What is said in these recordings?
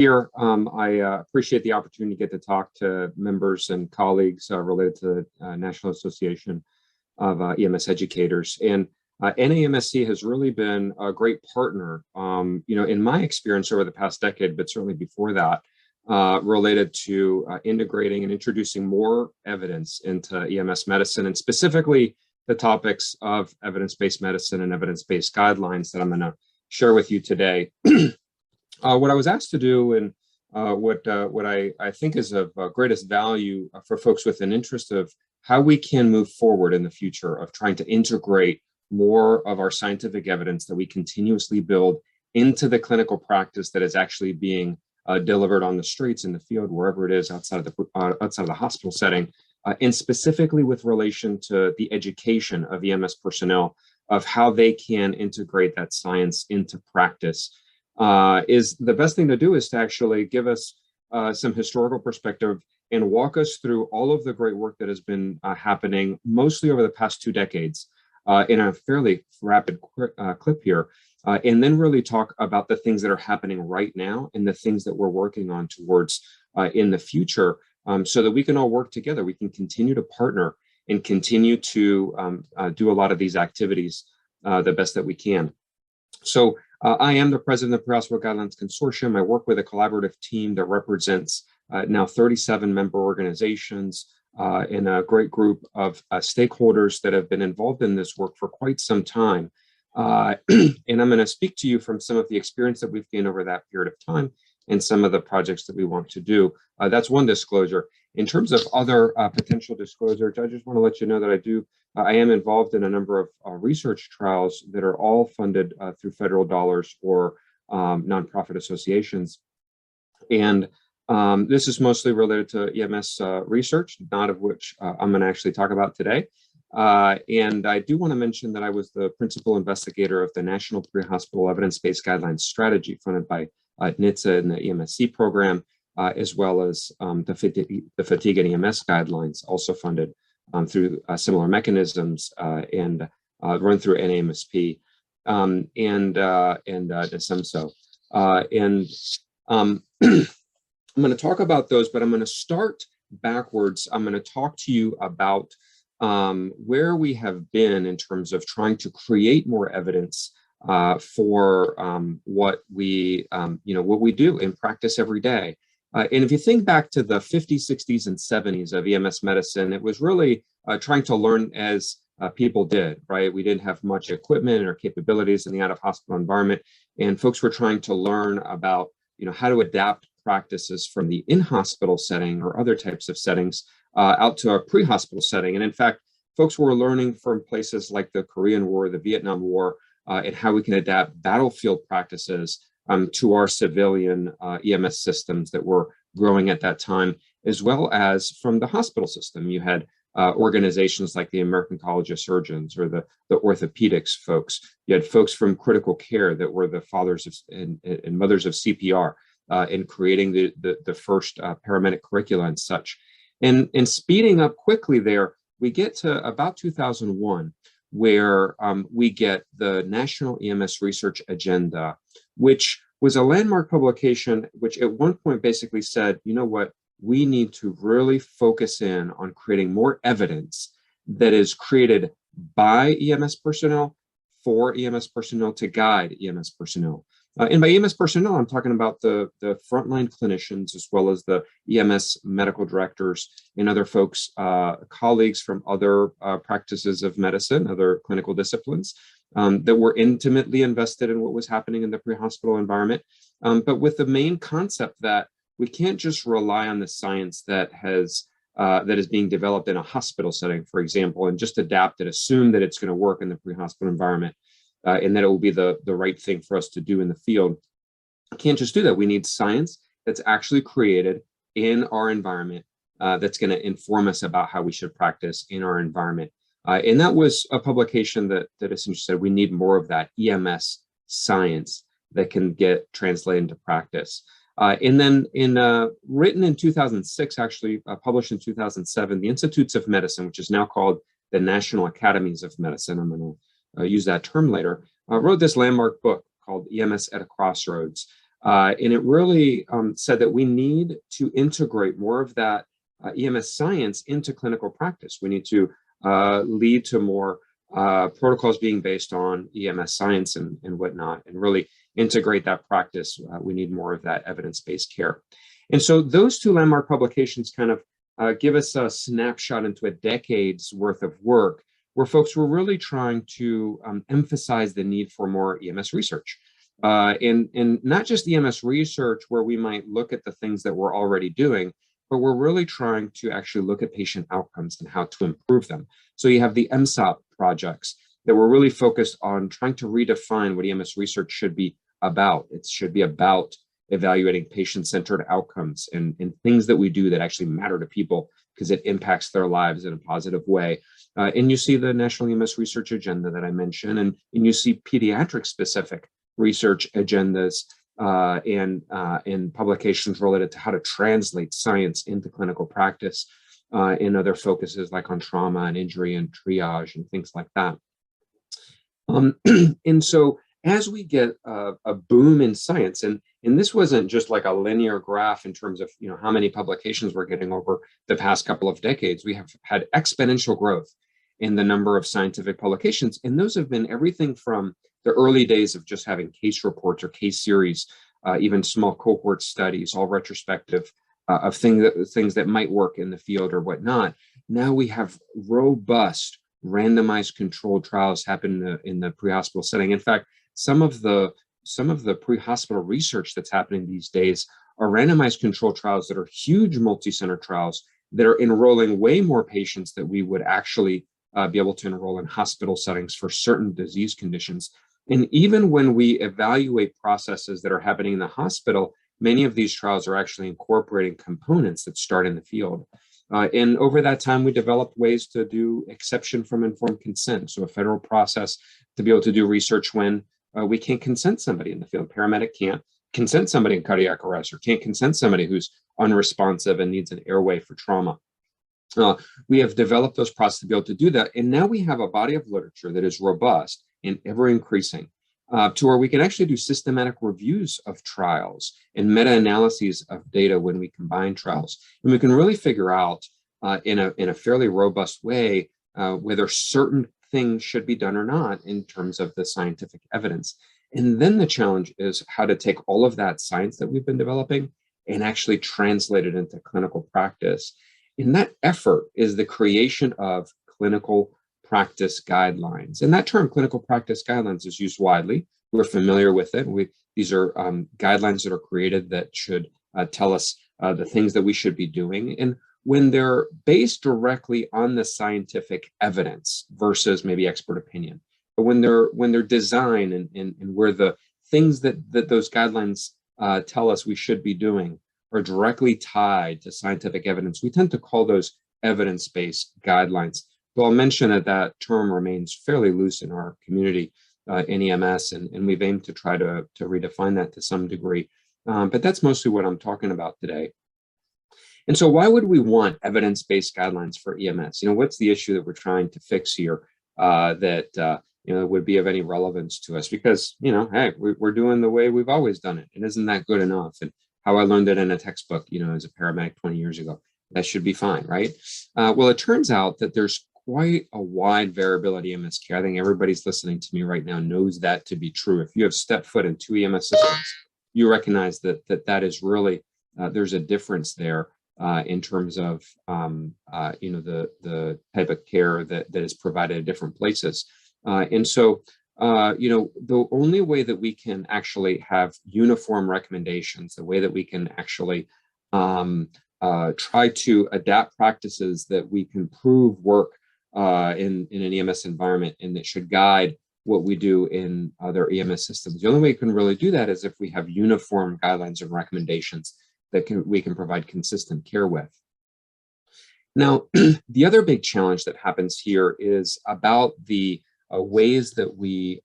Here, I appreciate the opportunity to get to talk to members and colleagues related to the National Association of EMS Educators. And NAMSC has really been a great partner, in my experience over the past decade, but certainly before that, related to integrating and introducing more evidence into EMS medicine, and specifically the topics of evidence-based medicine and evidence-based guidelines that I'm going to share with you today. What I was asked to do, and what I think is of greatest value for folks with an interest of how we can move forward in the future of trying to integrate more of our scientific evidence that we continuously build into the clinical practice that is actually being delivered on the streets, in the field, wherever it is outside of the hospital setting, and specifically with relation to the education of EMS personnel of how they can integrate that science into practice. Is the best thing to do is to actually give us some historical perspective and walk us through all of the great work that has been happening mostly over the past 2 decades in a fairly rapid clip here, and then really talk about the things that are happening right now and the things that we're working on towards in the future, so that we can all work together. We can continue to partner and continue to do a lot of these activities the best that we can. So I am the president of the Prehospital Guidelines Consortium. I work with a collaborative team that represents now 37 member organizations and a great group of stakeholders that have been involved in this work for quite some time. And I'm going to speak to you from some of the experience that we've gained over that period of time and some of the projects that we want to do. That's one disclosure. In terms of other potential disclosures, I just want to let you know that I am involved in a number of research trials that are all funded through federal dollars or nonprofit associations. And this is mostly related to EMS research, not of which I'm going to actually talk about today. And I do want to mention that I was the principal investigator of the National Pre-Hospital Evidence-Based Guidelines Strategy funded by NHTSA and the EMSC program, as well as the fatigue and EMS guidelines, also funded through similar mechanisms and run through NAMSP and NEMSAC. I'm going to talk about those, but I'm going to start backwards. I'm going to talk to you about where we have been in terms of trying to create more evidence for what we do in practice every day. And if you think back to the 50s, 60s, and 70s of EMS medicine, it was really trying to learn as people did, right? We didn't have much equipment or capabilities in the out-of-hospital environment, and folks were trying to learn about, how to adapt practices from the in-hospital setting or other types of settings out to a pre-hospital setting. And in fact, folks were learning from places like the Korean War, the Vietnam War, and how we can adapt battlefield practices to our civilian EMS systems that were growing at that time, as well as from the hospital system. You had organizations like the American College of Surgeons or the orthopedics folks. You had folks from critical care that were the fathers of, and mothers of CPR in creating the first paramedic curricula and such. And speeding up quickly there, we get to about 2001, where we get the National EMS Research Agenda, which was a landmark publication, which at one point basically said, you know what, we need to really focus in on creating more evidence that is created by EMS personnel for EMS personnel to guide EMS personnel. And by EMS personnel, I'm talking about the frontline clinicians, as well as the EMS medical directors and other folks, colleagues from other practices of medicine, other clinical disciplines that were intimately invested in what was happening in the pre-hospital environment. But with the main concept that we can't just rely on the science that is being developed in a hospital setting, for example, and just adapt it, assume that it's going to work in the pre-hospital environment. And that it will be the right thing for us to do in the field. Can't just do that. We need science that's actually created in our environment that's going to inform us about how we should practice in our environment. And that was a publication that essentially said we need more of that EMS science that can get translated into practice. And then written in 2006, actually published in 2007, the Institutes of Medicine, which is now called the National Academies of Medicine, I'm going to use that term later, wrote this landmark book called EMS at a Crossroads, And it really said that we need to integrate more of that EMS science into clinical practice. We need to lead to more protocols being based on EMS science and whatnot, and really integrate that practice. We need more of that evidence-based care. And so those two landmark publications kind of give us a snapshot into a decade's worth of work where folks were really trying to emphasize the need for more EMS research. And not just EMS research where we might look at the things that we're already doing, but we're really trying to actually look at patient outcomes and how to improve them. So you have the NEMSAC projects that were really focused on trying to redefine what EMS research should be about. It should be about evaluating patient-centered outcomes and things that we do that actually matter to people because it impacts their lives in a positive way. And you see the National EMS Research Agenda that I mentioned, and you see pediatric-specific research agendas and publications related to how to translate science into clinical practice in other focuses like on trauma and injury and triage and things like that. And so as we get a boom in science, and this wasn't just like a linear graph in terms of how many publications we're getting over the past couple of decades, we have had exponential growth in the number of scientific publications. And those have been everything from the early days of just having case reports or case series, even small cohort studies, all retrospective of things that might work in the field or whatnot. Now we have robust randomized controlled trials happen in the pre-hospital setting. In fact, some of the pre-hospital research that's happening these days are randomized controlled trials that are huge multi-center trials that are enrolling way more patients that we would actually be able to enroll in hospital settings for certain disease conditions. And even when we evaluate processes that are happening in the hospital, many of these trials are actually incorporating components that start in the field. And over that time, we developed ways to do exception from informed consent. So a federal process to be able to do research when we can't consent somebody in the field. Paramedic can't consent somebody in cardiac arrest or can't consent somebody who's unresponsive and needs an airway for trauma. We have developed those processes to be able to do that. And now we have a body of literature that is robust and ever increasing to where we can actually do systematic reviews of trials and meta-analyses of data when we combine trials. And we can really figure out in a fairly robust way whether certain things should be done or not in terms of the scientific evidence. And then the challenge is how to take all of that science that we've been developing and actually translate it into clinical practice. And that effort is the creation of clinical practice guidelines. And that term, clinical practice guidelines, is used widely. We're familiar with it. These are guidelines that are created that should tell us the things that we should be doing. And when they're based directly on the scientific evidence versus maybe expert opinion, but when they're designed and where the things that those guidelines tell us we should be doing are directly tied to scientific evidence, we tend to call those evidence-based guidelines. But I'll mention that term remains fairly loose in our community in EMS, and we've aimed to try to redefine that to some degree. But that's mostly what I'm talking about today. And so why would we want evidence-based guidelines for EMS? What's the issue that we're trying to fix here that would be of any relevance to us? Because, hey, we're doing the way we've always done it. And isn't that good enough? And how I learned it in a textbook, as a paramedic 20 years ago, that should be fine, right? Well, it turns out that there's quite a wide variability in EMS care. I think everybody's listening to me right now knows that to be true. If you have stepped foot in 2 EMS systems, you recognize that is really, there's a difference there in terms of, the type of care that is provided at different places. And so, the only way that we can actually have uniform recommendations, the way that we can actually try to adapt practices that we can prove work in an EMS environment and that should guide what we do in other EMS systems. The only way you can really do that is if we have uniform guidelines and recommendations that we can provide consistent care with. Now, the other big challenge that happens here is about the ways that we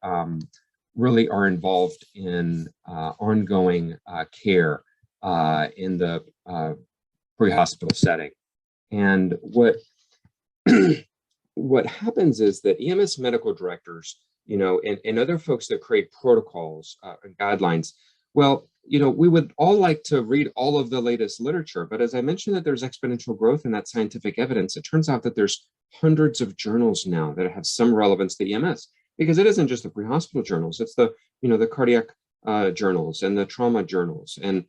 really are involved in ongoing care in the pre-hospital setting. And what happens is that EMS medical directors, and other folks that create protocols and guidelines, Well, we would all like to read all of the latest literature, but as I mentioned that there's exponential growth in that scientific evidence, it turns out that there's hundreds of journals now that have some relevance to EMS, because it isn't just the pre-hospital journals, it's the cardiac journals and the trauma journals and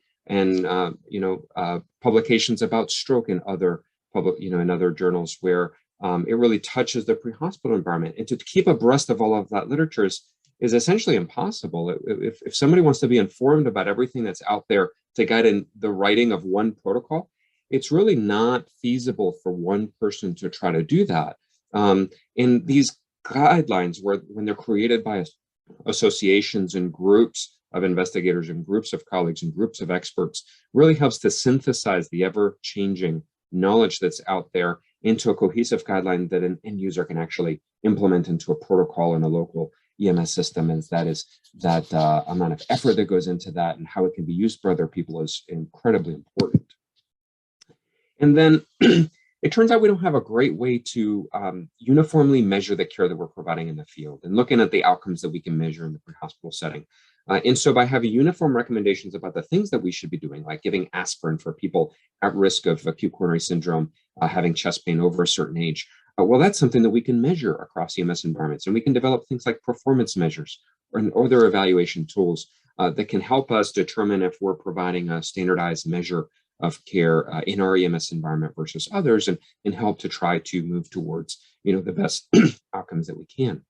publications about stroke and other in other journals where it really touches the pre-hospital environment. And to keep abreast of all of that literature is essentially impossible. If somebody wants to be informed about everything that's out there to guide in the writing of one protocol, it's really not feasible for one person to try to do that. And these guidelines, when they're created by associations and groups of investigators and groups of colleagues and groups of experts, really helps to synthesize the ever-changing knowledge that's out there into a cohesive guideline that an end user can actually implement into a protocol in a local EMS system. And that amount of effort that goes into that and how it can be used for other people is incredibly important. And then it turns out we don't have a great way to uniformly measure the care that we're providing in the field and looking at the outcomes that we can measure in the pre-hospital setting. And so by having uniform recommendations about the things that we should be doing, like giving aspirin for people at risk of acute coronary syndrome, having chest pain over a certain age, well, that's something that we can measure across EMS environments. And we can develop things like performance measures or other evaluation tools that can help us determine if we're providing a standardized measure of care in our EMS environment versus others, and help to try to move towards the best outcomes that we can.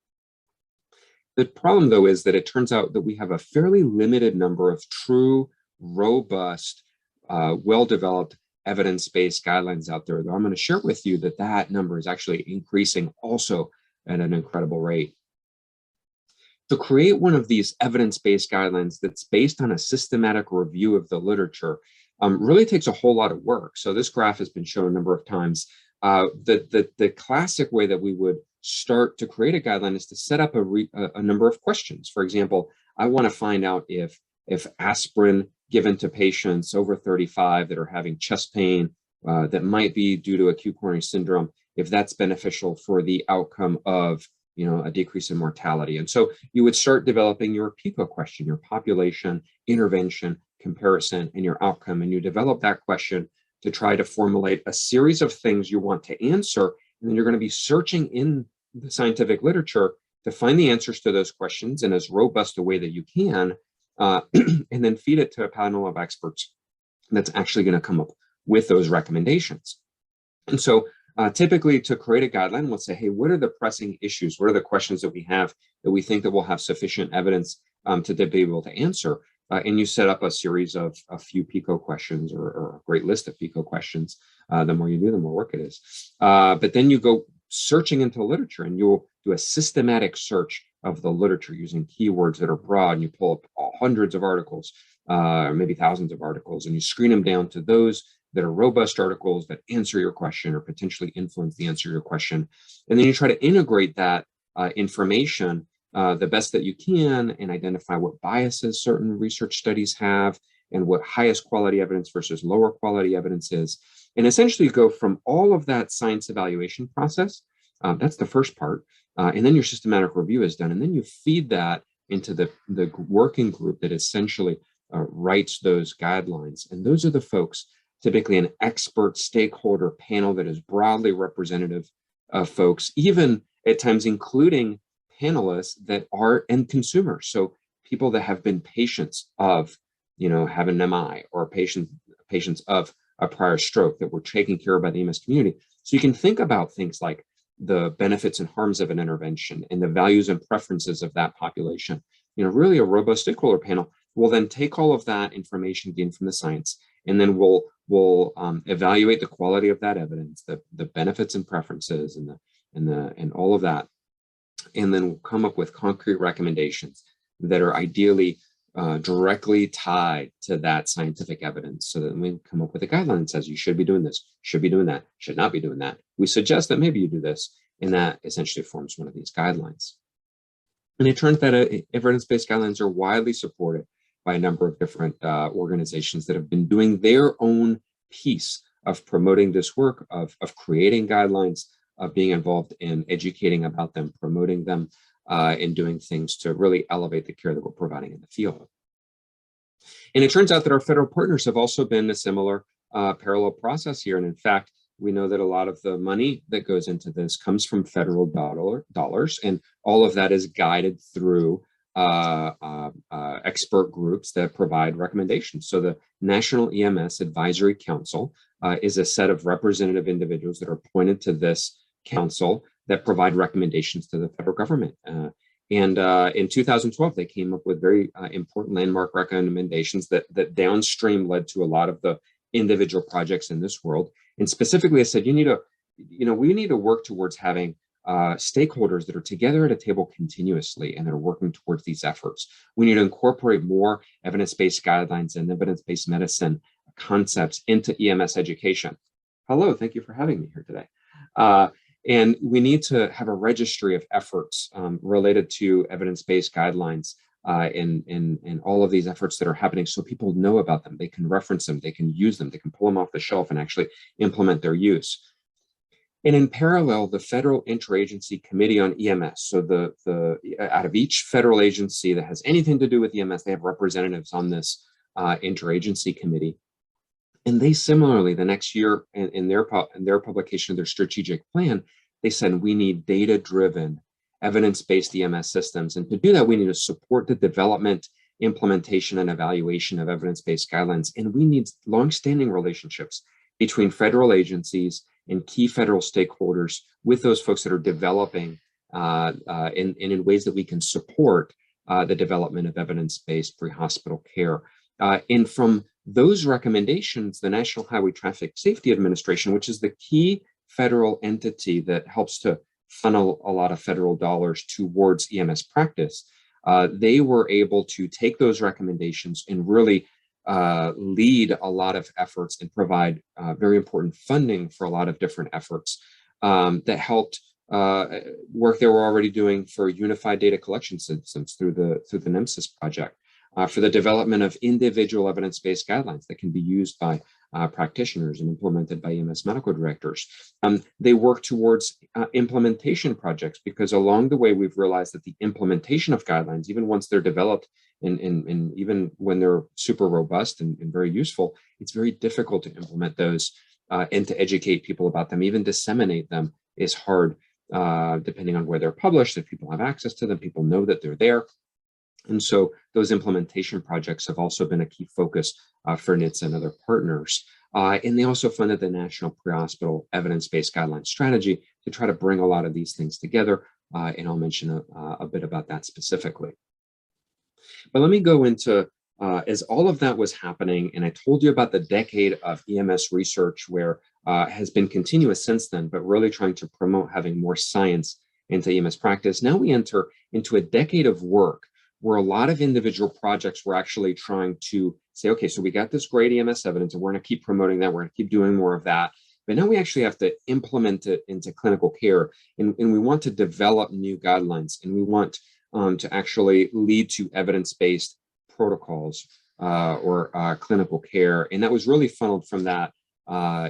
The problem, though, is that it turns out that we have a fairly limited number of true, robust, well-developed evidence-based guidelines out there. Though I'm going to share with you that number is actually increasing also at an incredible rate. To create one of these evidence-based guidelines that's based on a systematic review of the literature really takes a whole lot of work. So this graph has been shown a number of times. The classic way that we would start to create a guideline is to set up a number of questions. For example, I want to find out if aspirin given to patients over 35 that are having chest pain that might be due to acute coronary syndrome, if that's beneficial for the outcome of a decrease in mortality. And so you would start developing your PICO question, your population, intervention, comparison, and your outcome. And you develop that question to try to formulate a series of things you want to answer. And then you're going to be searching in the scientific literature to find the answers to those questions in as robust a way that you can, and then feed it to a panel of experts that's actually going to come up with those recommendations. And so typically to create a guideline, we'll say, hey, what are the pressing issues? What are the questions that we have that we think that we'll have sufficient evidence to be able to answer? And you set up a series of a few PICO questions or a great list of PICO questions. The more you do, the more work it is. But then you go searching into literature and you'll do a systematic search of the literature using keywords that are broad, and you pull up hundreds of articles, or maybe thousands of articles, and you screen them down to those that are robust articles that answer your question or potentially influence the answer to your question. And then you try to integrate that information the best that you can and identify what biases certain research studies have and what highest quality evidence versus lower quality evidence is. And essentially go from all of that science evaluation process, that's the first part, and then your systematic review is done. And then you feed that into the working group that essentially writes those guidelines. And those are the folks, typically an expert stakeholder panel that is broadly representative of folks, even at times including panelists that are end consumers. So people that have been patients of, have an MI, or patients of a prior stroke that were taken care of by the EMS community. So you can think about things like the benefits and harms of an intervention and the values and preferences of that population. Really a robust stakeholder panel will then take all of that information gained from the science, and then we'll evaluate the quality of that evidence, the benefits and preferences, and all of that, and then we'll come up with concrete recommendations that are ideally directly tied to that scientific evidence, so that we come up with a guideline that says you should be doing this, should be doing that, should not be doing that. We suggest that maybe you do this, and that essentially forms one of these guidelines. And it turns out evidence-based guidelines are widely supported by a number of different organizations that have been doing their own piece of promoting this work, of creating guidelines, of being involved in educating about them, promoting them, and doing things to really elevate the care that we're providing in the field. And it turns out that our federal partners have also been a similar parallel process here. And in fact, we know that a lot of the money that goes into this comes from federal dollars, and all of that is guided through expert groups that provide recommendations. So the National EMS Advisory Council is a set of representative individuals that are appointed to this council that provide recommendations to the federal government. And in 2012, they came up with very important landmark recommendations that downstream led to a lot of the individual projects in this world. And specifically, I said, we need to work towards having stakeholders that are together at a table continuously and that are working towards these efforts. We need to incorporate more evidence-based guidelines and evidence-based medicine concepts into EMS education. Hello, thank you for having me here today. And we need to have a registry of efforts related to evidence-based guidelines and all of these efforts that are happening, so people know about them. They can reference them, they can use them, they can pull them off the shelf and actually implement their use. And in parallel, the Federal Interagency Committee on EMS, so the out of each federal agency that has anything to do with EMS, they have representatives on this interagency committee. And they similarly, the next year in their publication of their strategic plan, they said we need data-driven, evidence-based EMS systems. And to do that, we need to support the development, implementation, and evaluation of evidence-based guidelines. And we need long-standing relationships between federal agencies and key federal stakeholders with those folks that are developing in ways that we can support the development of evidence-based pre-hospital care. And from those recommendations, the National Highway Traffic Safety Administration, which is the key federal entity that helps to funnel a lot of federal dollars towards EMS practice, they were able to take those recommendations and really lead a lot of efforts and provide very important funding for a lot of different efforts that helped work they were already doing for unified data collection systems through the NEMSAC project, for the development of individual evidence-based guidelines that can be used by practitioners and implemented by EMS medical directors. They work towards implementation projects, because along the way we've realized that the implementation of guidelines, even once they're developed and even when they're super robust and very useful, it's very difficult to implement those and to educate people about them. Even disseminate them is hard, depending on where they're published. If people have access to them, people know that they're there. And so those implementation projects have also been a key focus for NHTSA and other partners. And they also funded the National Pre-Hospital Evidence-Based Guideline Strategy to try to bring a lot of these things together. And I'll mention a bit about that specifically. But let me go into, as all of that was happening, and I told you about the decade of EMS research where has been continuous since then, but really trying to promote having more science into EMS practice. Now we enter into a decade of work where a lot of individual projects were actually trying to say, okay, so we got this great EMS evidence and we're going to keep promoting that. We're going to keep doing more of that. But now we actually have to implement it into clinical care. And we want to develop new guidelines, and we want to actually lead to evidence-based protocols or clinical care. And that was really funneled from that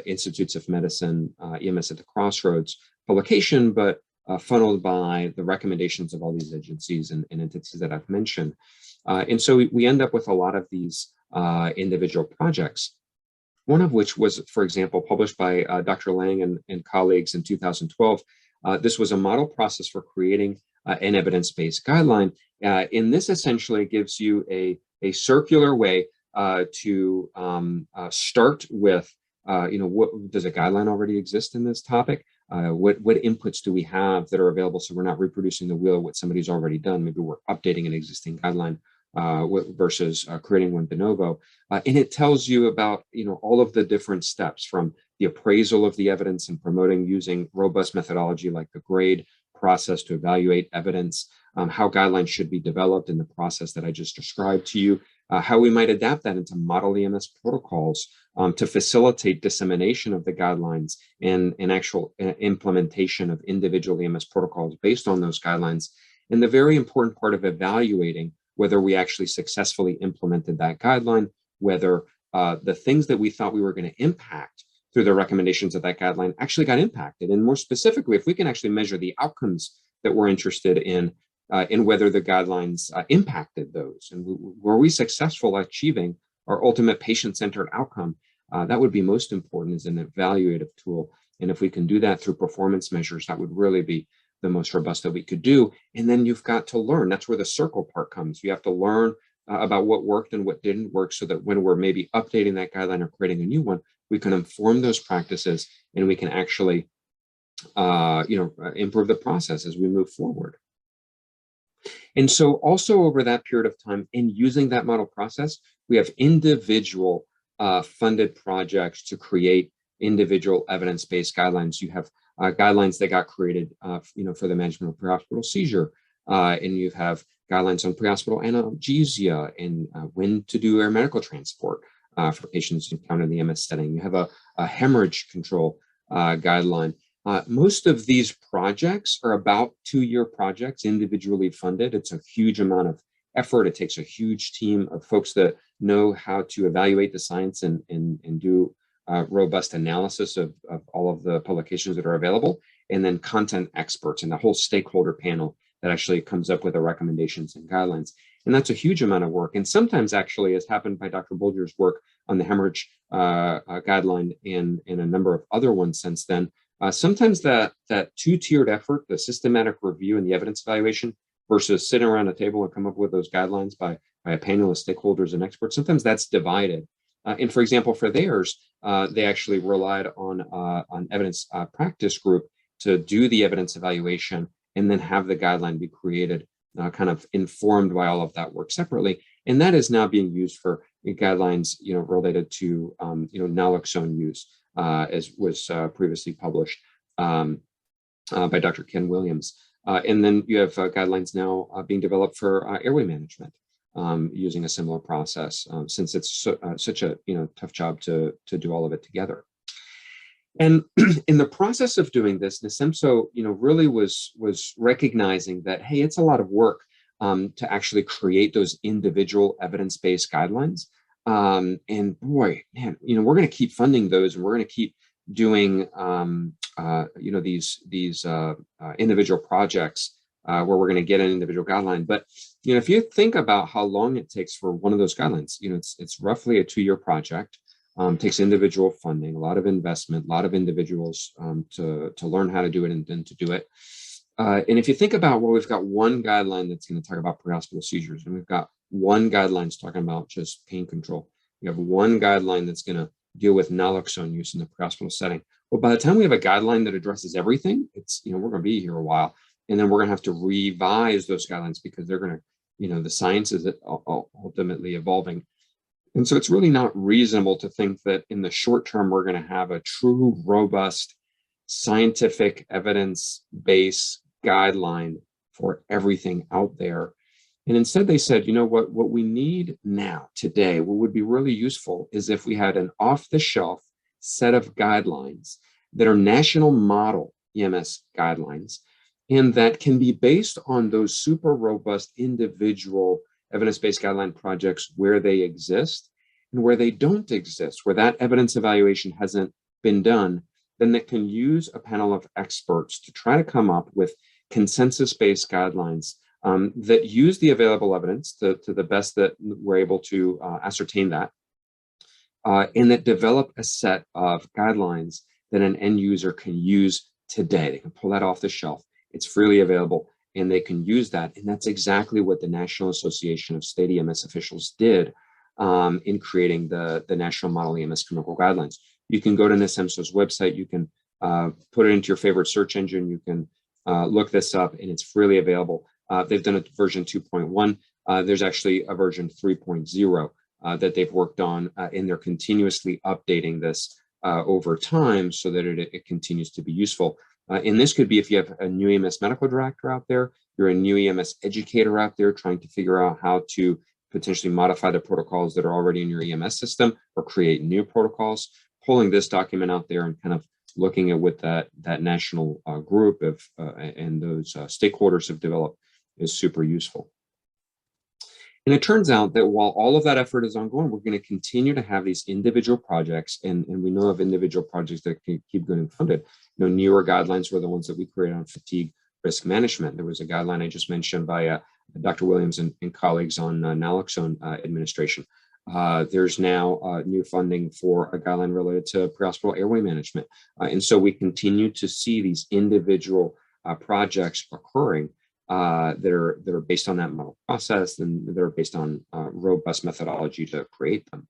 Institutes of Medicine, EMS at the Crossroads publication, but funneled by the recommendations of all these agencies and entities that I've mentioned. And so we end up with a lot of these individual projects, one of which was, for example, published by Dr. Lang and colleagues in 2012. This was a model process for creating an evidence-based guideline. And this essentially gives you a circular way to start with, does a guideline already exist in this topic? What inputs do we have that are available, so we're not reproducing the wheel what somebody's already done? Maybe we're updating an existing guideline versus creating one de novo. And it tells you about all of the different steps, from the appraisal of the evidence and promoting using robust methodology like the GRADE process to evaluate evidence, how guidelines should be developed in the process that I just described to you, how we might adapt that into model EMS protocols to facilitate dissemination of the guidelines and actual implementation of individual EMS protocols based on those guidelines. And the very important part of evaluating whether we actually successfully implemented that guideline, whether the things that we thought we were going to impact through the recommendations of that guideline actually got impacted. And more specifically, if we can actually measure the outcomes that we're interested in whether the guidelines impacted those, and were we successful at achieving our ultimate patient-centered outcome, that would be most important as an evaluative tool. And if we can do that through performance measures, that would really be the most robust that we could do. And then you've got to learn. That's where the circle part comes. You have to learn about what worked and what didn't work, so that when we're maybe updating that guideline or creating a new one, we can inform those practices and we can actually improve the process as we move forward. And so also over that period of time, in using that model process, we have individual funded projects to create individual evidence-based guidelines. You have guidelines that got created for the management of prehospital seizure, and you have guidelines on prehospital analgesia and when to do air medical transport for patients encountered in the EMS setting. You have a hemorrhage control guideline. Most of these projects are about 2-year projects, individually funded. It's a huge amount of effort. It takes a huge team of folks that know how to evaluate the science and do robust analysis of all of the publications that are available, and then content experts and the whole stakeholder panel that actually comes up with the recommendations and guidelines. And that's a huge amount of work. And sometimes actually, as happened by Dr. Bolger's work on the hemorrhage guideline and a number of other ones since then, sometimes that 2-tiered effort, the systematic review and the evidence evaluation versus sitting around a table and come up with those guidelines by a panel of stakeholders and experts, sometimes that's divided. And for example, for theirs, they actually relied on evidence practice group to do the evidence evaluation and then have the guideline be created, kind of informed by all of that work separately. And that is now being used for guidelines, related to, naloxone use, as was previously published by Dr. Ken Williams. And then you have guidelines now being developed for airway management, using a similar process, since it's such a tough job to do all of it together. And in the process of doing this, NESMSO really was recognizing that, hey, it's a lot of work to actually create those individual evidence-based guidelines. And boy, man, we're going to keep funding those, and we're going to keep doing these individual projects where we're going to get an individual guideline. But if you think about how long it takes for one of those guidelines, it's roughly a 2-year project. Takes individual funding, a lot of investment, a lot of individuals to learn how to do it and then to do it. And if you think about, well, we've got one guideline that's going to talk about prehospital seizures, and we've got one guideline that's talking about just pain control. We have one guideline that's going to deal with naloxone use in the prehospital setting. Well, by the time we have a guideline that addresses everything, it's we're going to be here a while, and then we're going to have to revise those guidelines because they're going to, the science is ultimately evolving. And so it's really not reasonable to think that in the short term, we're going to have a true, robust, scientific, evidence-based guideline for everything out there. And instead they said, what we need now, today, what would be really useful is if we had an off-the-shelf set of guidelines that are national model EMS guidelines, and that can be based on those super robust individual evidence-based guideline projects where they exist, and where they don't exist, where that evidence evaluation hasn't been done, then that can use a panel of experts to try to come up with consensus-based guidelines that use the available evidence to the best that we're able to ascertain that, and that develop a set of guidelines that an end user can use today. They can pull that off the shelf. It's freely available, and they can use that. And that's exactly what the National Association of State EMS Officials did in creating the National Model EMS Clinical Guidelines. You can go to NESMSO's website. You can put it into your favorite search engine. You can look this up, and it's freely available. They've done a version 2.1. There's actually a version 3.0 that they've worked on, and they're continuously updating this over time so that it continues to be useful. And this could be if you have a new EMS medical director out there, you're a new EMS educator out there trying to figure out how to potentially modify the protocols that are already in your EMS system or create new protocols. Pulling this document out there and kind of looking at what that national group of and those stakeholders have developed is super useful. And it turns out that while all of that effort is ongoing, we're going to continue to have these individual projects, and we know of individual projects that can keep getting funded. Newer guidelines were the ones that we created on fatigue risk management. There was a guideline I just mentioned by Dr. Williams and colleagues on naloxone administration. There's now new funding for a guideline related to prehospital airway management. And so we continue to see these individual projects occurring that are based on that model process and that are based on robust methodology to create them.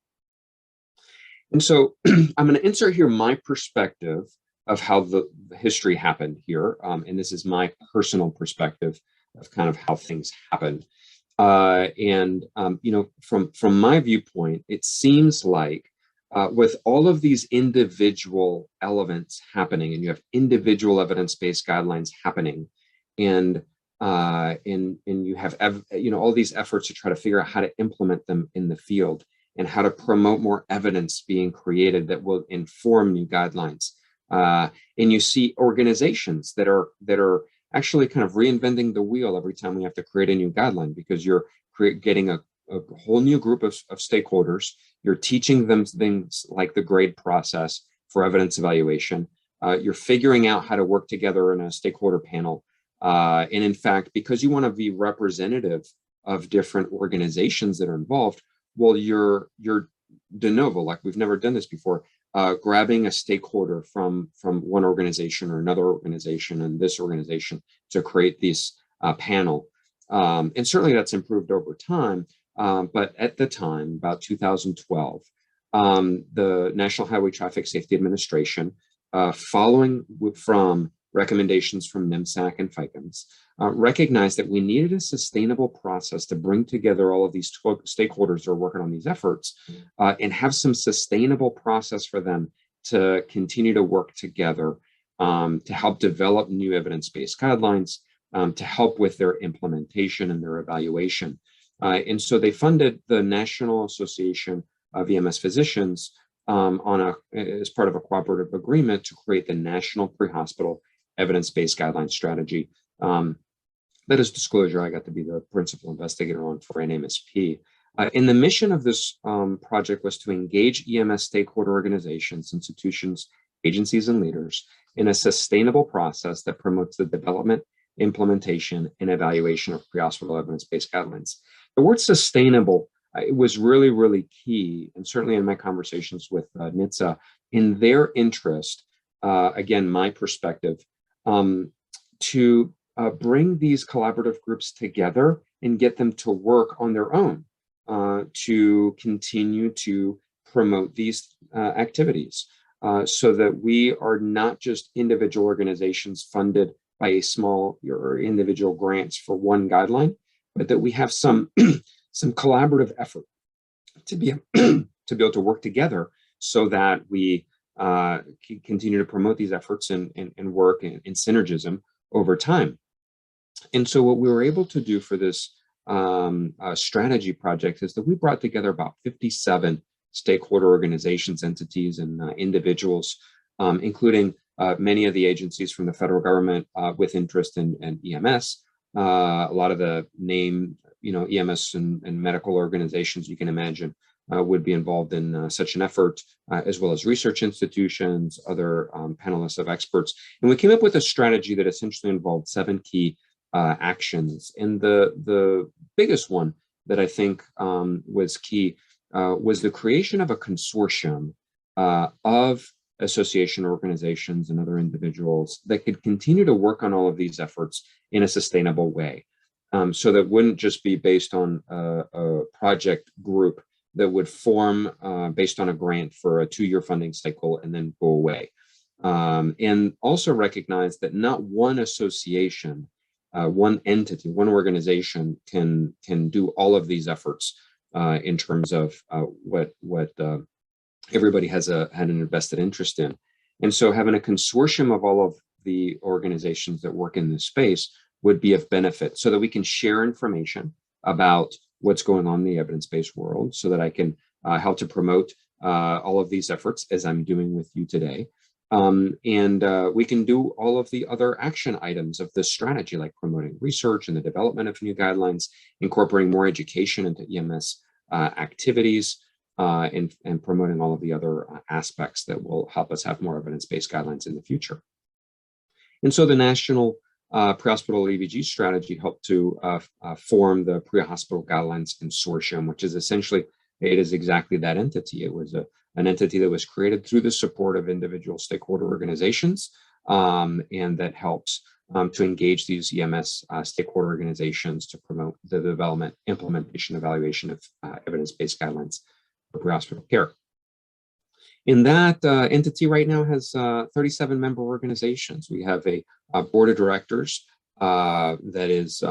And so I'm going to insert here my perspective of how the history happened here. And this is my personal perspective of kind of how things happened. You know, from my viewpoint, it seems like with all of these individual elements happening, and you have individual evidence-based guidelines happening, and you have you know, all these efforts to try to figure out how to implement them in the field and how to promote more evidence being created that will inform new guidelines. And you see organizations that are actually kind of reinventing the wheel every time we have to create a new guideline, because you're getting a whole new group of stakeholders. You're teaching them things like the grade process for evidence evaluation. You're figuring out how to work together in a stakeholder panel. And in fact, because you want to be representative of different organizations that are involved, well, you're de novo, like we've never done this before, grabbing a stakeholder from one organization or another organization and this organization to create this panel. And certainly that's improved over time. But at the time, about 2012, the National Highway Traffic Safety Administration, following from recommendations from NEMSAC and FICEMS, recognized that we needed a sustainable process to bring together all of these stakeholders that are working on these efforts and have some sustainable process for them to continue to work together to help develop new evidence-based guidelines, to help with their implementation and their evaluation. And so they funded the National Association of EMS Physicians as part of a cooperative agreement to create the National Pre-Hospital Evidence-Based Guideline Strategy. That is disclosure. I got to be the principal investigator on for NMSP. And the mission of this project was to engage EMS stakeholder organizations, institutions, agencies, and leaders in a sustainable process that promotes the development, implementation, and evaluation of pre-hospital evidence-based guidelines. The word sustainable it was really, really key, and certainly in my conversations with NHTSA, in their interest, again, my perspective, to bring these collaborative groups together and get them to work on their own to continue to promote these activities so that we are not just individual organizations funded by a small or individual grants for one guideline, but that we have some some collaborative effort to be able to work together so that we continue to promote these efforts and work in synergism over time. And so what we were able to do for this strategy project is that we brought together about 57 stakeholder organizations, entities, and individuals, including many of the agencies from the federal government with interest in EMS, a lot of the EMS and medical organizations you can imagine would be involved in such an effort, as well as research institutions, other panelists of experts. And we came up with a strategy that essentially involved 7 key actions. And the biggest one that I think was key was the creation of a consortium of association organizations and other individuals that could continue to work on all of these efforts in a sustainable way. So that wouldn't just be based on a project group that would form based on a grant for a 2-year funding cycle and then go away. And also recognize that not one association, one entity, one organization can do all of these efforts in terms of what everybody had an invested interest in. And so having a consortium of all of the organizations that work in this space would be of benefit so that we can share information about what's going on in the evidence-based world so that I can help to promote all of these efforts as I'm doing with you today. We can do all of the other action items of this strategy, like promoting research and the development of new guidelines, incorporating more education into EMS activities, and promoting all of the other aspects that will help us have more evidence-based guidelines in the future. And so the National Pre-Hospital EBG strategy helped to form the Prehospital Guidelines Consortium, which is essentially it is exactly that entity. It was an entity that was created through the support of individual stakeholder organizations, and that helps to engage these EMS stakeholder organizations to promote the development, implementation, evaluation of evidence-based guidelines for pre-hospital care. And that entity right now has 37 member organizations. We have a board of directors that is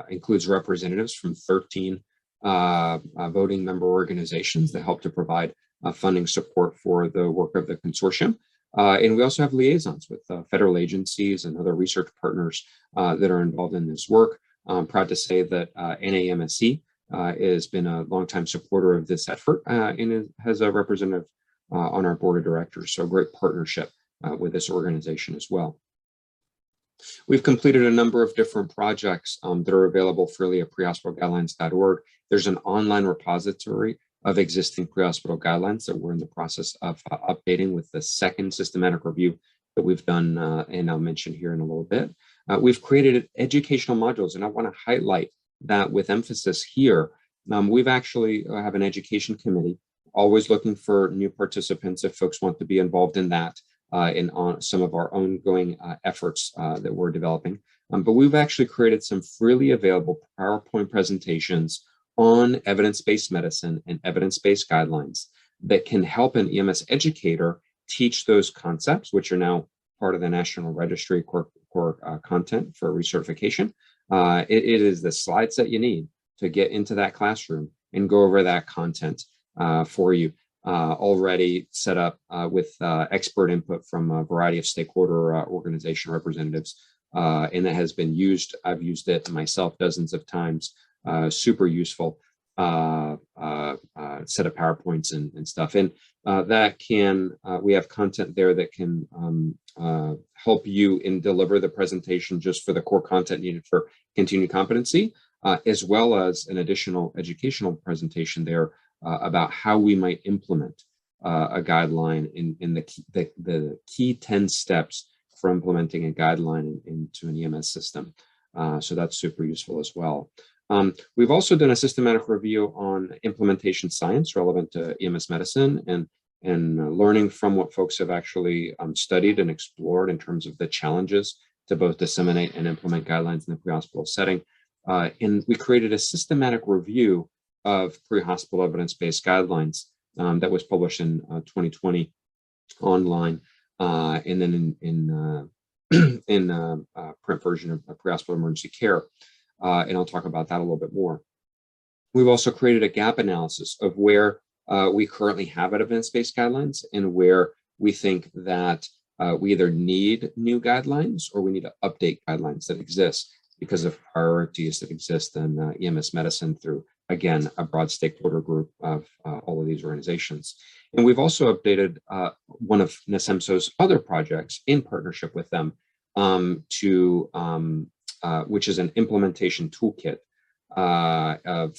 includes representatives from 13 voting member organizations that help to provide funding support for the work of the consortium. And we also have liaisons with federal agencies and other research partners that are involved in this work. I'm proud to say that NAMSC has been a longtime supporter of this effort and has a representative on our board of directors. So a great partnership with this organization as well. We've completed a number of different projects that are available freely at prehospitalguidelines.org. There's an online repository of existing pre-hospital guidelines that we're in the process of updating with the second systematic review that we've done, and I'll mention here in a little bit. We've created educational modules, and I want to highlight that with emphasis here. We've actually have an education committee, always looking for new participants if folks want to be involved in that, and on some of our ongoing efforts that we're developing. But we've actually created some freely available PowerPoint presentations on evidence-based medicine and evidence-based guidelines that can help an EMS educator teach those concepts, which are now part of the National Registry core content for recertification. It is the slides that you need to get into that classroom and go over that content for you, already set up with expert input from a variety of stakeholder organization representatives, and that has been used. I've used it myself dozens of times. Super useful set of PowerPoints and stuff. And that can, we have content there that can help you deliver the presentation just for the core content needed for continued competency, as well as an additional educational presentation there about how we might implement a guideline in the key 10 steps for implementing a guideline into an EMS system. So that's super useful as well. We've also done a systematic review on implementation science relevant to EMS medicine and learning from what folks have actually studied and explored in terms of the challenges to both disseminate and implement guidelines in the pre-hospital setting. And we created a systematic review of pre-hospital evidence-based guidelines that was published in 2020 online, and then in print version of pre-hospital emergency care. And I'll talk about that a little bit more. We've also created a gap analysis of where we currently have evidence-based guidelines and where we think that we either need new guidelines or we need to update guidelines that exist because of priorities that exist in EMS medicine through, again, a broad stakeholder group of all of these organizations. And we've also updated one of NESEMSO's other projects in partnership with them which is an implementation toolkit of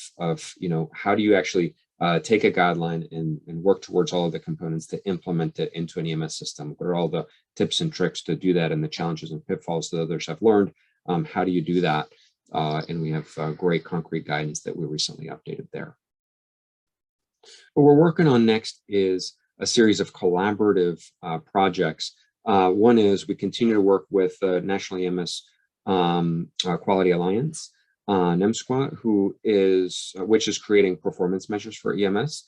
how do you actually take a guideline and work towards all of the components to implement it into an EMS system. What are all the tips and tricks to do that and the challenges and pitfalls that others have learned? How do you do that? And we have great concrete guidance that we recently updated there. What we're working on next is a series of collaborative projects. One is we continue to work with the National EMS Quality Alliance, NEMSAC, which is creating performance measures for EMS,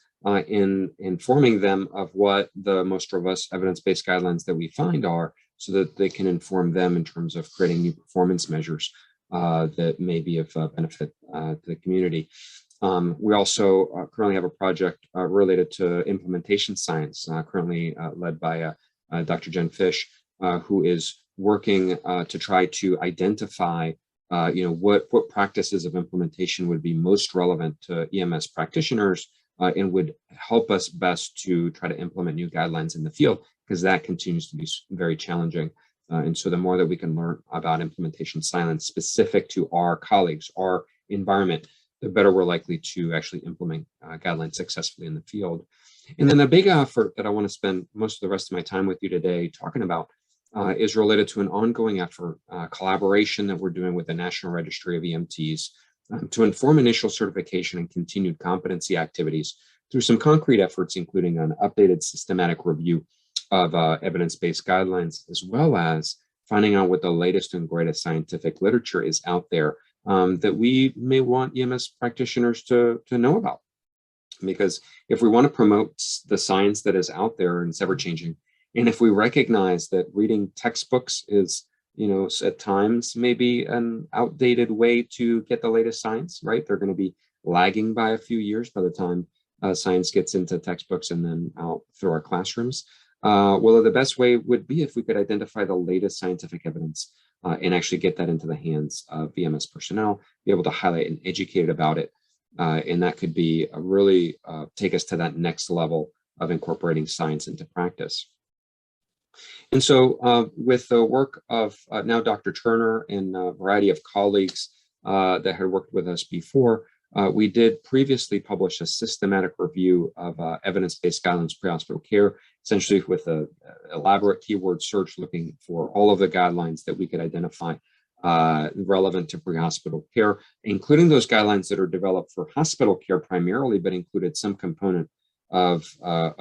in informing them of what the most robust evidence-based guidelines that we find are, so that they can inform them in terms of creating new performance measures that may be of benefit to the community. We also currently have a project related to implementation science, currently led by Dr. Jen Fish, who is working to try to identify what practices of implementation would be most relevant to EMS practitioners and would help us best to try to implement new guidelines in the field, because that continues to be very challenging. And so the more that we can learn about implementation science specific to our colleagues, our environment, the better we're likely to actually implement guidelines successfully in the field. And then the big effort that I want to spend most of the rest of my time with you today talking about is related to an ongoing effort, collaboration that we're doing with the National Registry of EMTs to inform initial certification and continued competency activities through some concrete efforts, including an updated systematic review of evidence-based guidelines, as well as finding out what the latest and greatest scientific literature is out there that we may want EMS practitioners to know about. Because if we want to promote the science that is out there and it's ever changing, and if we recognize that reading textbooks is, at times maybe an outdated way to get the latest science, right? They're going to be lagging by a few years by the time science gets into textbooks and then out through our classrooms. Well, the best way would be if we could identify the latest scientific evidence and actually get that into the hands of EMS personnel, be able to highlight and educate about it. And that could be really take us to that next level of incorporating science into practice. And so with the work of now Dr. Turner and a variety of colleagues that had worked with us before, we did previously publish a systematic review of evidence-based guidelines pre-hospital care, essentially with an elaborate keyword search looking for all of the guidelines that we could identify relevant to pre-hospital care, including those guidelines that are developed for hospital care primarily, but included some component of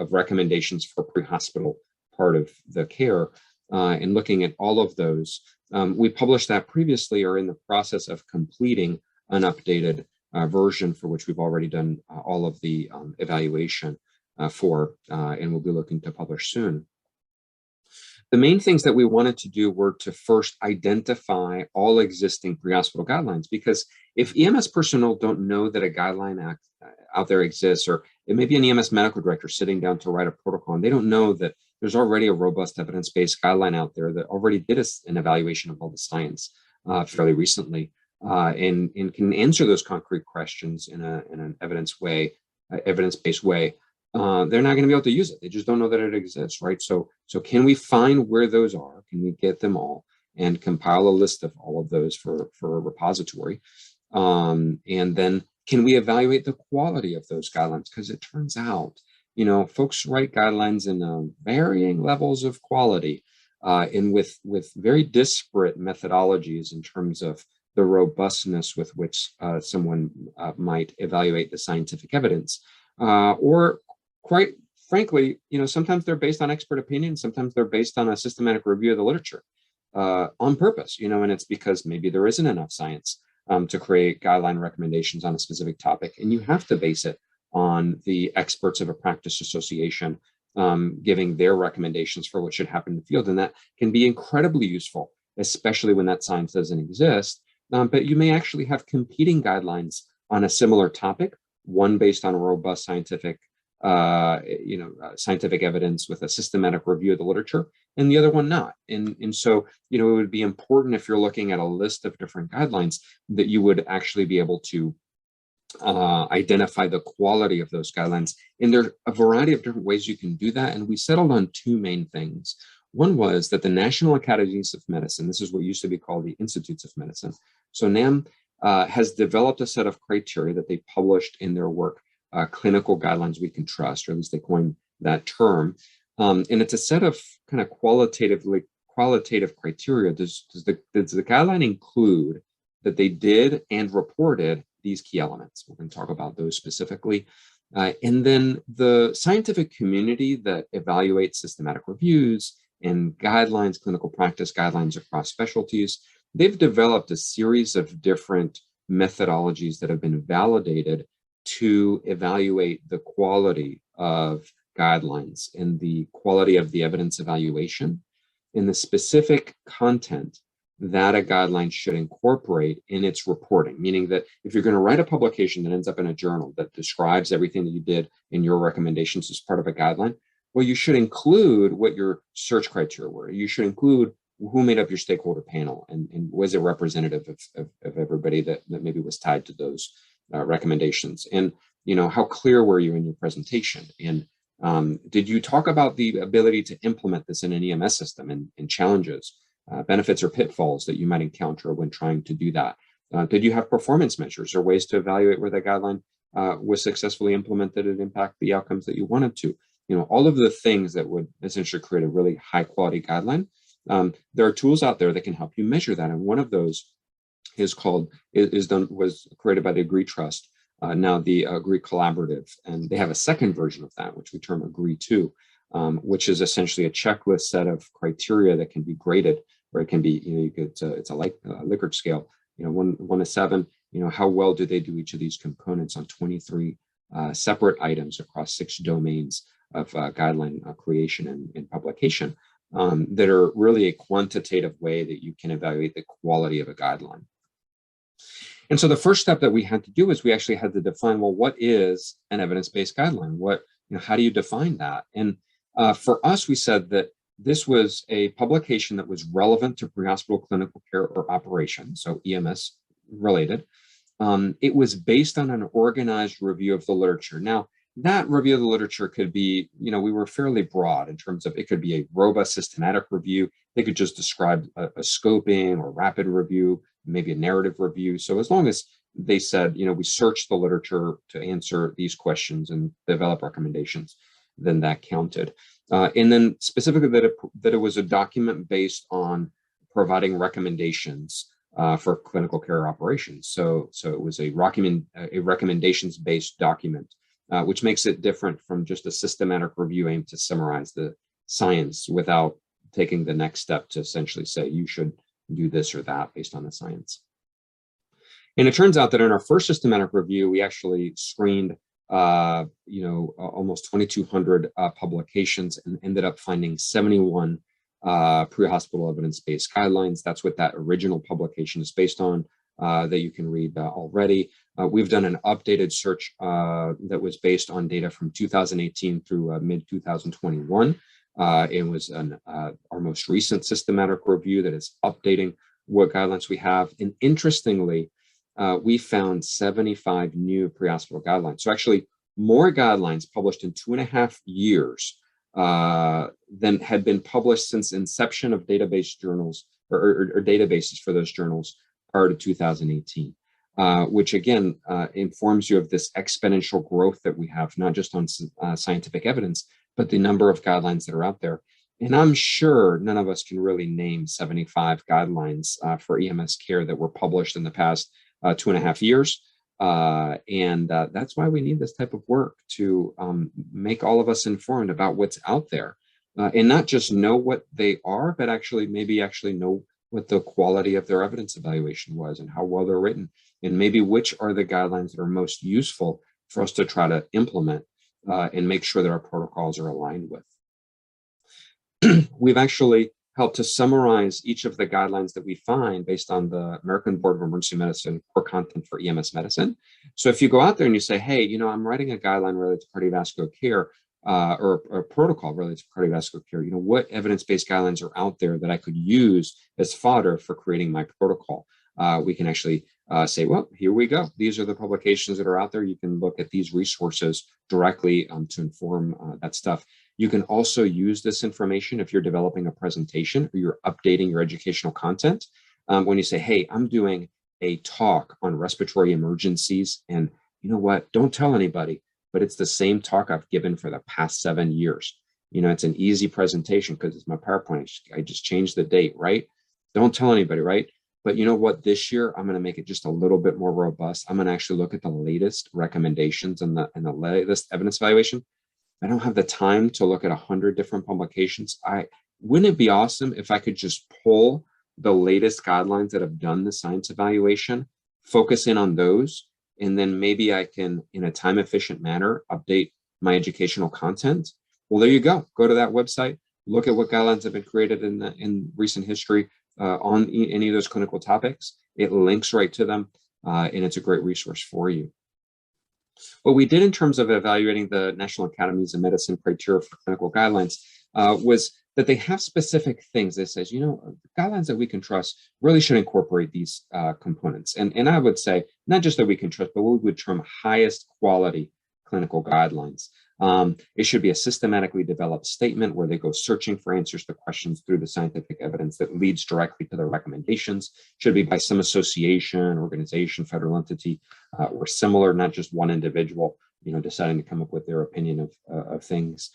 recommendations for pre-hospital part of the care, and looking at all of those. We published that previously, or in the process of completing an updated version for which we've already done all of the evaluation for, and we'll be looking to publish soon. The main things that we wanted to do were to first identify all existing pre-hospital guidelines, because if EMS personnel don't know that a guideline out there exists, or it may be an EMS medical director sitting down to write a protocol, and they don't know that there's already a robust evidence-based guideline out there that already did an evaluation of all the science fairly recently, and can answer those concrete questions in an evidence-based way, they're not going to be able to use it. They just don't know that it exists, right? So can we find where those are? Can we get them all and compile a list of all of those for a repository? And then can we evaluate the quality of those guidelines? Because it turns out, folks write guidelines in varying levels of quality and with very disparate methodologies in terms of the robustness with which someone might evaluate the scientific evidence, or quite frankly, sometimes they're based on expert opinion, sometimes they're based on a systematic review of the literature on purpose, and it's because maybe there isn't enough science to create guideline recommendations on a specific topic, and you have to base it on the experts of a practice association giving their recommendations for what should happen in the field, and that can be incredibly useful, especially when that science doesn't exist. But you may actually have competing guidelines on a similar topic, one based on a robust scientific scientific evidence with a systematic review of the literature, and the other one not. And so, it would be important, if you're looking at a list of different guidelines, that you would actually be able to identify the quality of those guidelines. And there are a variety of different ways you can do that. And we settled on two main things. One was that the National Academies of Medicine, this is what used to be called the Institutes of Medicine. So NAM has developed a set of criteria that they published in their work, Clinical Guidelines We Can Trust, or at least they coined that term. And it's a set of kind of qualitative criteria. Does the guideline include that they did and reported these key elements? We're going to talk about those specifically. And then the scientific community that evaluates systematic reviews and guidelines, clinical practice guidelines across specialties, they've developed a series of different methodologies that have been validated to evaluate the quality of guidelines and the quality of the evidence evaluation and the specific content that a guideline should incorporate in its reporting. Meaning that if you're going to write a publication that ends up in a journal that describes everything that you did in your recommendations as part of a guideline, well, you should include what your search criteria were. You should include who made up your stakeholder panel and was it representative of everybody that maybe was tied to those recommendations, and how clear were you in your presentation, and did you talk about the ability to implement this in an EMS system and challenges, benefits or pitfalls that you might encounter when trying to do that? Did you have performance measures or ways to evaluate where the guideline was successfully implemented and impact the outcomes that you wanted to? All of the things that would essentially create a really high quality guideline. There are tools out there that can help you measure that, and one of those was created by the Agree Trust, now the Agree Collaborative, and they have a second version of that, which we term Agree 2, which is essentially a checklist set of criteria that can be graded, or it can be, it's a Likert scale, 1 to 7, how well do they do each of these components on 23 separate items across 6 domains of guideline creation and publication, that are really a quantitative way that you can evaluate the quality of a guideline. And so the first step that we had to do is we actually had to define, well, what is an evidence-based guideline? How do you define that? And for us, we said that this was a publication that was relevant to pre-hospital clinical care or operations, so EMS related. It was based on an organized review of the literature. Now, that review of the literature could be, we were fairly broad in terms of, it could be a robust systematic review. They could just describe a scoping or rapid review, maybe a narrative review. So as long as they said, we searched the literature to answer these questions and develop recommendations, then that counted. And then specifically that it was a document based on providing recommendations for clinical care operations. So it was a recommendations-based document, which makes it different from just a systematic review aimed to summarize the science without taking the next step to essentially say you should do this or that based on the science. And it turns out that in our first systematic review, we actually screened almost 2,200 publications and ended up finding 71 pre-hospital evidence-based guidelines. That's what that original publication is based on, that you can read already. We've done an updated search that was based on data from 2018 through mid-2021. It was our most recent systematic review that is updating what guidelines we have. And interestingly, we found 75 new pre-hospital guidelines. So actually more guidelines published in 2.5 years than had been published since inception of database journals or databases for those journals prior to 2018, which again informs you of this exponential growth that we have, not just on scientific evidence, but the number of guidelines that are out there. And I'm sure none of us can really name 75 guidelines for EMS care that were published in the past 2.5 years. And that's why we need this type of work to make all of us informed about what's out there, and not just know what they are, but maybe actually know what the quality of their evidence evaluation was and how well they're written, and maybe which are the guidelines that are most useful for us to try to implement and make sure that our protocols are aligned with. We've actually helped to summarize each of the guidelines that we find based on the American Board of Emergency Medicine core content for EMS medicine. So if you go out there and you say, hey, I'm writing a guideline related to cardiovascular care or a protocol related to cardiovascular care, what evidence-based guidelines are out there that I could use as fodder for creating my protocol? We can actually say, well, here we go. These are the publications that are out there. You can look at these resources directly to inform that stuff. You can also use this information if you're developing a presentation or you're updating your educational content. When you say, hey, I'm doing a talk on respiratory emergencies, and you know what, don't tell anybody, but it's the same talk I've given for the past 7 years. It's an easy presentation because it's my PowerPoint. I just changed the date, right? Don't tell anybody, right? But you know what, this year, I'm going to make it just a little bit more robust. I'm going to actually look at the latest recommendations and the latest evidence evaluation. I don't have the time to look at 100 different publications. Wouldn't it be awesome if I could just pull the latest guidelines that have done the science evaluation, focus in on those, and then maybe I can, in a time-efficient manner, update my educational content? Well, there you go. Go to that website, look at what guidelines have been created in recent history on any of those clinical topics. It links right to them, and it's a great resource for you. What we did in terms of evaluating the National Academies of Medicine criteria for clinical guidelines was that they have specific things that says, guidelines that we can trust really should incorporate these components. And I would say, not just that we can trust, but what we would term highest quality clinical guidelines. It should be a systematically developed statement where they go searching for answers to questions through the scientific evidence that leads directly to their recommendations. Should be by some association, organization, federal entity, or similar, not just one individual, deciding to come up with their opinion of things.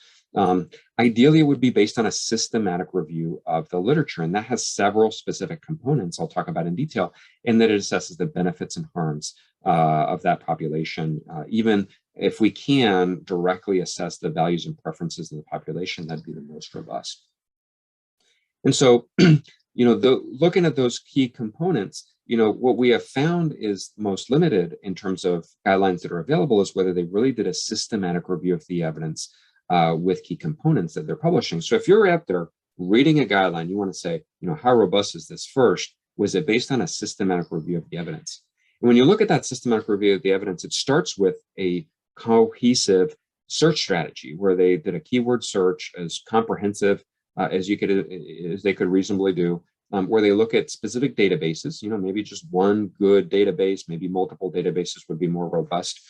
Ideally, it would be based on a systematic review of the literature, and that has several specific components I'll talk about in detail, and that it assesses the benefits and harms of that population. Even if we can directly assess the values and preferences of the population, that'd be the most robust. And so, looking at those key components, what we have found is most limited in terms of guidelines that are available is whether they really did a systematic review of the evidence with key components that they're publishing. So if you're out there reading a guideline, you want to say, how robust is this? First, was it based on a systematic review of the evidence? And when you look at that systematic review of the evidence, it starts with a cohesive search strategy where they did a keyword search as comprehensive as they could reasonably do, where they look at specific databases, maybe just one good database, maybe multiple databases would be more robust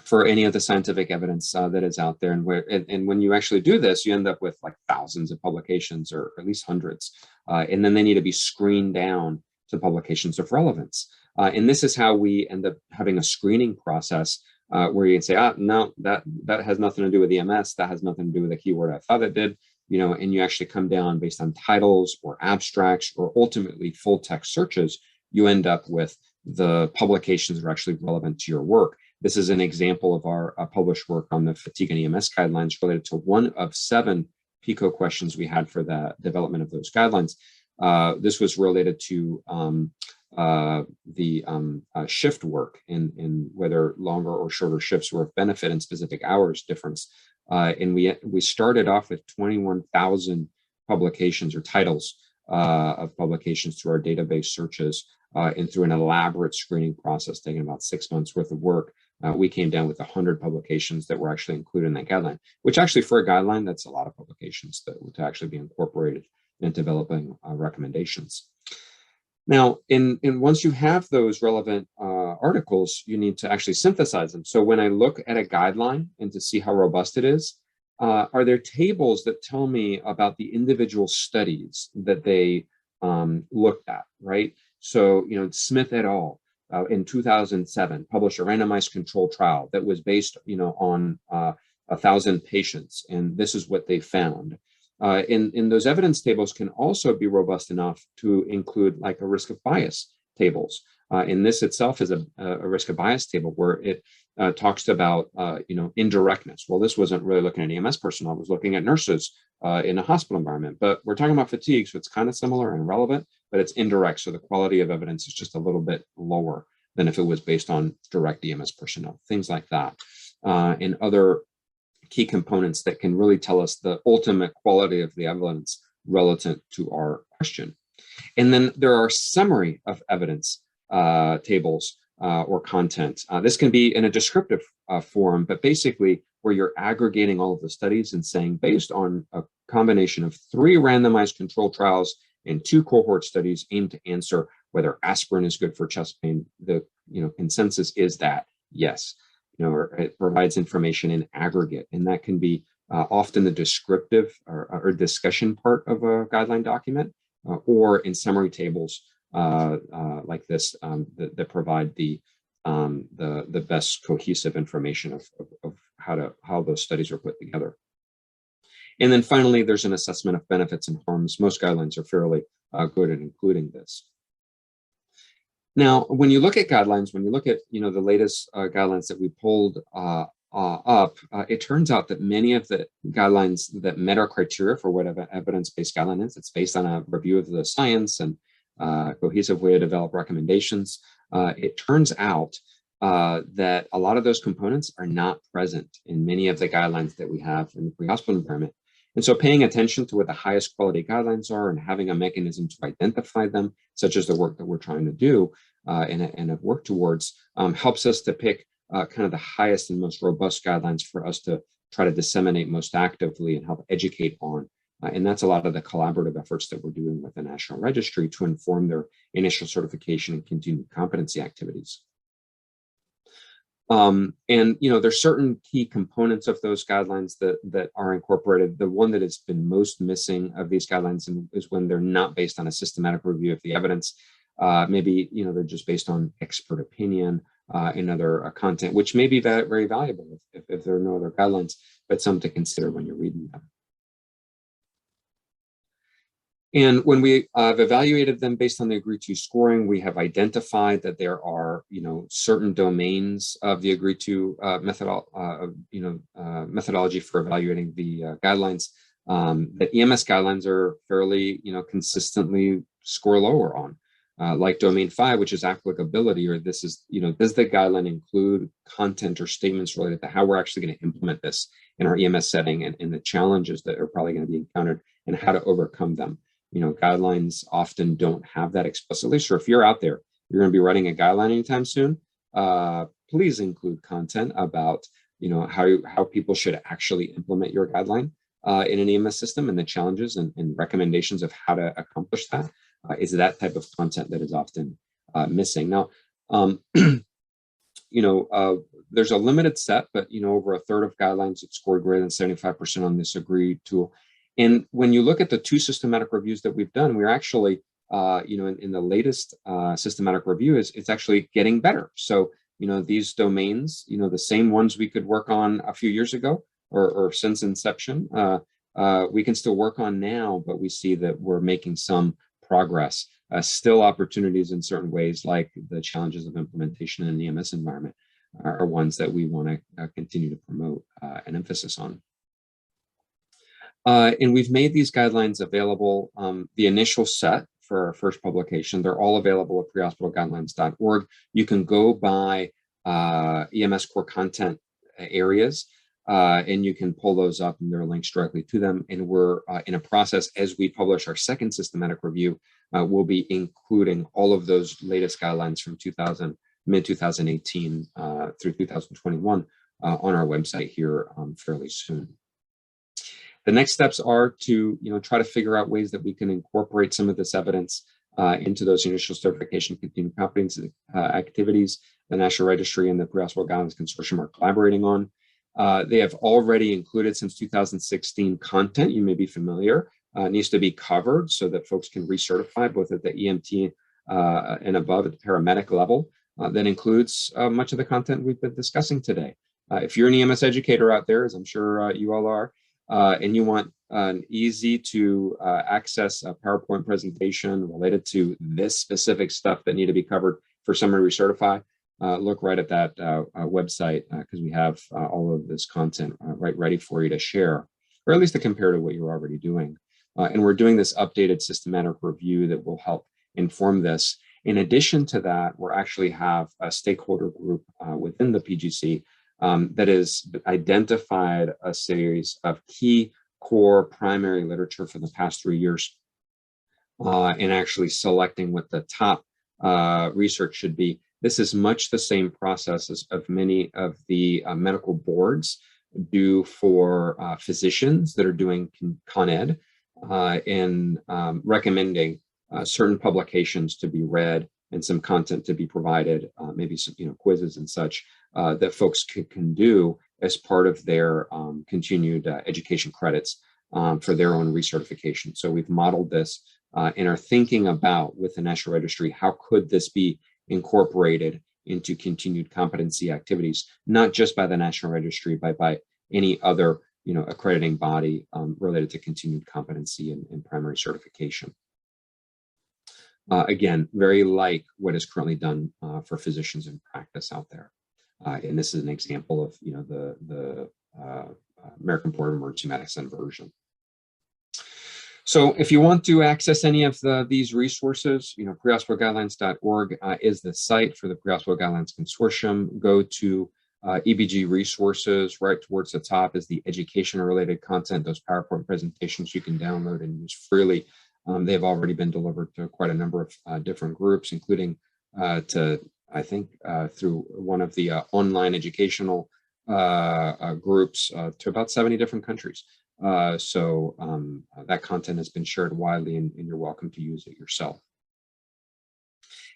for any of the scientific evidence that is out there. And when you actually do this, you end up with like thousands of publications or at least hundreds. And then they need to be screened down to publications of relevance. And this is how we end up having a screening process where you can say, no, that has nothing to do with EMS. That has nothing to do with the keyword I thought it did, and you actually come down based on titles or abstracts or ultimately full text searches, you end up with the publications that are actually relevant to your work. This is an example of our published work on the fatigue and EMS guidelines related to one of 7 PICO questions we had for the development of those guidelines. This was related to the shift work and whether longer or shorter shifts were of benefit in specific hours difference. And we started off with 21,000 publications or titles of publications through our database searches and through an elaborate screening process taking about 6 months worth of work. We came down with 100 publications that were actually included in that guideline, which actually for a guideline, that's a lot of publications to actually be incorporated in developing recommendations. Now, once you have those relevant articles, you need to actually synthesize them. So when I look at a guideline and to see how robust it is, are there tables that tell me about the individual studies that they looked at, right? So, Smith et al. In 2007 published a randomized controlled trial that was based, on 1,000 patients, and this is what they found. In those evidence tables can also be robust enough to include like a risk of bias tables. And this itself is a risk of bias table where it talks about, indirectness. Well, this wasn't really looking at EMS personnel, it was looking at nurses in a hospital environment, but we're talking about fatigue, so it's kind of similar and relevant, but it's indirect. So the quality of evidence is just a little bit lower than if it was based on direct EMS personnel, things like that. And other key components that can really tell us the ultimate quality of the evidence relative to our question. And then there are summary of evidence tables or content. This can be in a descriptive form, but basically where you're aggregating all of the studies and saying, based on a combination of 3 randomized controlled trials and 2 cohort studies aimed to answer whether aspirin is good for chest pain, the consensus is that yes. It provides information in aggregate, and that can be often the descriptive or discussion part of a guideline document, or in summary tables like this that provide the best cohesive information of how those studies are put together. And then finally, there's an assessment of benefits and harms. Most guidelines are fairly good at including this. Now, when you look at guidelines, when you look at the latest guidelines that we pulled up, it turns out that many of the guidelines that met our criteria for what evidence-based guideline is, it's based on a review of the science and cohesive way to develop recommendations. It turns out that a lot of those components are not present in many of the guidelines that we have in the pre-hospital environment. And so paying attention to what the highest quality guidelines are and having a mechanism to identify them, such as the work that we're trying to do and have worked towards, helps us to pick kind of the highest and most robust guidelines for us to try to disseminate most actively and help educate on. And that's a lot of the collaborative efforts that we're doing with the National Registry to inform their initial certification and continued competency activities. And there's certain key components of those guidelines that are incorporated. The one that has been most missing of these guidelines is when they're not based on a systematic review of the evidence. Maybe they're just based on expert opinion, and other content, which may be very valuable if there are no other guidelines, but some to consider when you're reading them. And when we have evaluated them based on the agreed to scoring, we have identified that there are, certain domains of the agreed to methodology for evaluating the guidelines that EMS guidelines are fairly, consistently score lower on. Like domain 5, which is applicability, or this is, does the guideline include content or statements related to how we're actually going to implement this in our EMS setting and the challenges that are probably going to be encountered and how to overcome them. Guidelines often don't have that explicitly. So if you're out there, you're going to be writing a guideline anytime soon, please include content about, how people should actually implement your guideline in an EMS system and the challenges and recommendations of how to accomplish that. Is that type of content that is often missing. Now, there's a limited set, but, over a third of guidelines that scored greater than 75% on this agreed tool. And when you look at the 2 systematic reviews that we've done, we're actually, in the latest systematic review, it's actually getting better. So, these domains, the same ones we could work on a few years ago or since inception, we can still work on now, but we see that we're making some progress. Still opportunities in certain ways, like the challenges of implementation in an EMS environment, are ones that we want to continue to promote an emphasis on. And we've made these guidelines available, the initial set for our first publication. They're all available at prehospitalguidelines.org. You can go by EMS core content areas, and you can pull those up, and there are links directly to them. And we're in a process, as we publish our second systematic review, we'll be including all of those latest guidelines from mid-2018 through 2021 on our website here fairly soon. The next steps are to try to figure out ways that we can incorporate some of this evidence into those initial certification continuing competency activities the National Registry and the Prehospital Guidelines Consortium are collaborating on. They have already included since 2016 content you may be familiar. Needs to be covered so that folks can recertify both at the EMT and above at the paramedic level. That includes much of the content we've been discussing today. If you're an EMS educator out there, as I'm sure you all are, and you want an easy to access a PowerPoint presentation related to this specific stuff that need to be covered for someone to recertify, look right at that website because we have all of this content right ready for you to share, or at least to compare to what you're already doing. And we're doing this updated systematic review that will help inform this. In addition to that, we actually have a stakeholder group within the PGC that has identified a series of key core primary literature for the past 3 years and actually selecting what the top research should be. This is much the same process as of many of the medical boards do for physicians that are doing Con Ed in recommending certain publications to be read and some content to be provided, maybe some quizzes and such that folks can do as part of their continued education credits for their own recertification. So we've modeled this and are thinking about, with the National Registry, how could this be incorporated into continued competency activities, not just by the National Registry, but by any other accrediting body related to continued competency and primary certification. Again, very like what is currently done for physicians in practice out there. And this is an example of the American Board of Emergency Medicine version. So if you want to access any of these resources, prehospitalguidelines.org is the site for the Prehospital Guidelines Consortium. Go to EBG resources. Right towards the top is the education-related content. Those PowerPoint presentations you can download and use freely. They've already been delivered to quite a number of different groups, including to, I think, through one of the online educational groups to about 70 different countries. So that content has been shared widely, and you're welcome to use it yourself.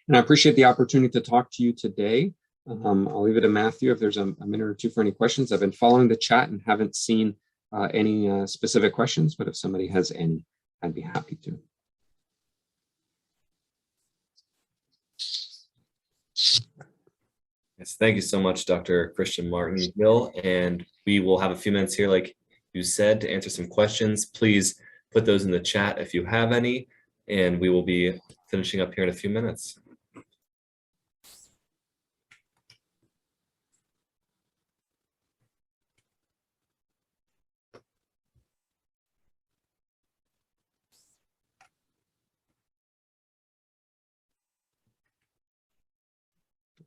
And I appreciate the opportunity to talk to you today. I'll leave it to Matthew if there's a minute or two for any questions. I've been following the chat and haven't seen any specific questions, but if somebody has any, I'd be happy to. Yes, Thank you so much, Dr. Christian Martin-Gill. And we will have a few minutes here, like you said, to answer some questions. Please put those in the chat if you have any, and we will be finishing up here in a few minutes.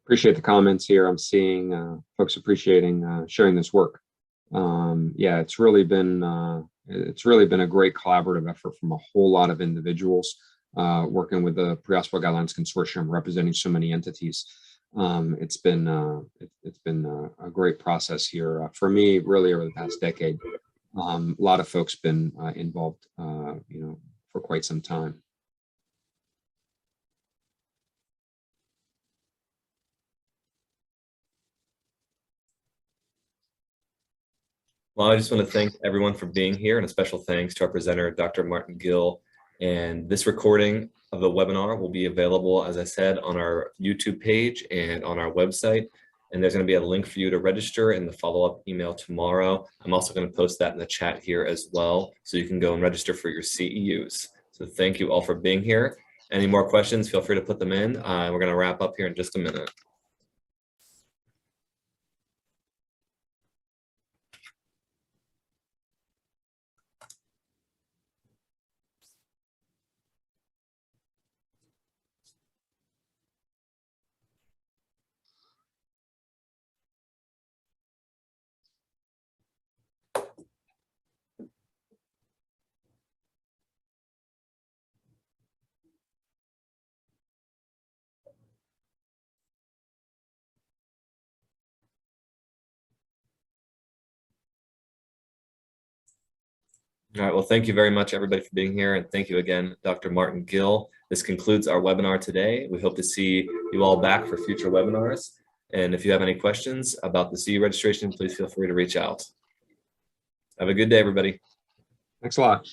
Appreciate the comments here. I'm seeing folks appreciating sharing this work. Yeah, it's really been a great collaborative effort from a whole lot of individuals working with the Prehospital Guidelines Consortium, representing so many entities. It's been a great process here for me, really over the past decade. A lot of folks been involved, for quite some time. Well, I just want to thank everyone for being here, and a special thanks to our presenter, Dr. Martin-Gill. And this recording of the webinar will be available, as I said, on our YouTube page and on our website. And there's going to be a link for you to register in the follow-up email tomorrow. I'm also going to post that in the chat here as well, so you can go and register for your CEUs. So thank you all for being here. Any more questions, feel free to put them in. We're going to wrap up here in just a minute. All right, well, thank you very much, everybody, for being here. And thank you again, Dr. Martin-Gill. This concludes our webinar today. We hope to see you all back for future webinars. And if you have any questions about the CE registration, please feel free to reach out. Have a good day, everybody. Thanks a lot.